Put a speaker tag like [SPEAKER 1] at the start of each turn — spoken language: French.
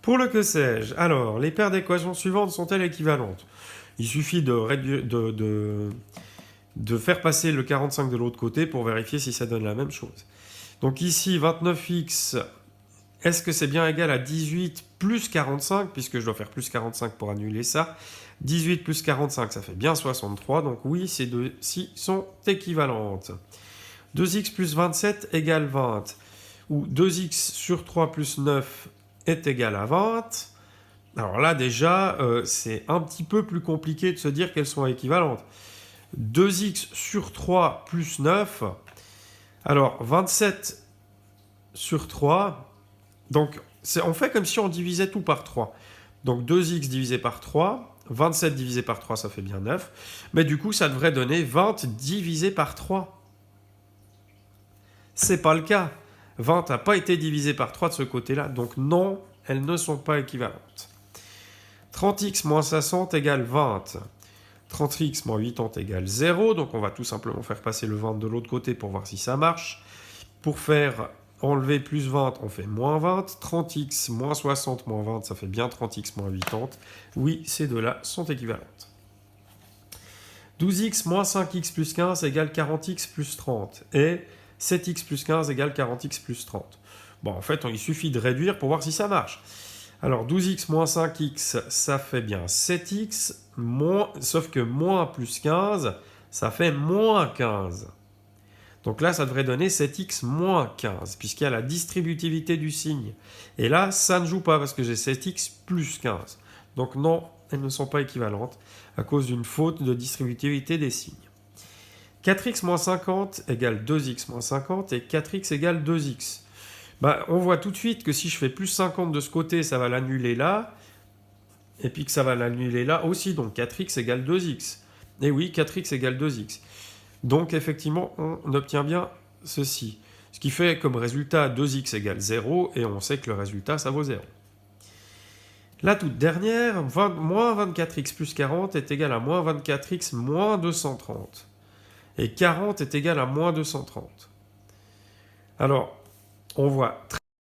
[SPEAKER 1] Pour le que sais-je, alors, les paires d'équations suivantes sont-elles équivalentes? Il suffit de faire passer le 45 de l'autre côté pour vérifier si ça donne la même chose. Donc ici, 29x, est-ce que c'est bien égal à 18 plus 45, puisque je dois faire plus 45 pour annuler ça. 18 plus 45, ça fait bien 63, donc oui, ces deux-ci sont équivalentes. 2x plus 27 égale 20, ou 2x sur 3 plus 9 est égal à 20. Alors là, déjà, c'est un petit peu plus compliqué de se dire qu'elles sont équivalentes. 2x sur 3 plus 9. Alors, 27 sur 3. Donc, on fait comme si on divisait tout par 3. Donc, 2x divisé par 3. 27 divisé par 3, ça fait bien 9. Mais du coup, ça devrait donner 20 divisé par 3. C'est pas le cas. 20 n'a pas été divisé par 3 de ce côté-là. Donc, non, elles ne sont pas équivalentes. 30x moins 60 égale 20. 30x moins 80 égale 0. Donc, on va tout simplement faire passer le 20 de l'autre côté pour voir si ça marche. Pour faire enlever plus 20, on fait moins 20. 30x moins 60 moins 20, ça fait bien 30x moins 80. Oui, ces deux-là sont équivalentes. 12x moins 5x plus 15 égale 40x plus 30. Et 7x plus 15 égale 40x plus 30. Bon, en fait, il suffit de réduire pour voir si ça marche. Alors, 12x moins 5x, ça fait bien 7x, sauf que moins plus 15, ça fait moins 15. Donc là, ça devrait donner 7x moins 15, puisqu'il y a la distributivité du signe. Et là, ça ne joue pas, parce que j'ai 7x plus 15. Donc non, elles ne sont pas équivalentes, à cause d'une faute de distributivité des signes. 4x moins 50 égale 2x moins 50, et 4x égale 2x. On voit tout de suite que si je fais plus 50 de ce côté, ça va l'annuler là, et puis que ça va l'annuler là aussi, donc 4x égale 2x. Et oui, 4x égale 2x. Donc effectivement, on obtient bien ceci. Ce qui fait comme résultat 2x égale 0, et on sait que le résultat, ça vaut 0. La toute dernière, moins 24x plus 40 est égal à moins 24x moins 230. Et 40 est égal à moins 230. Alors, on voit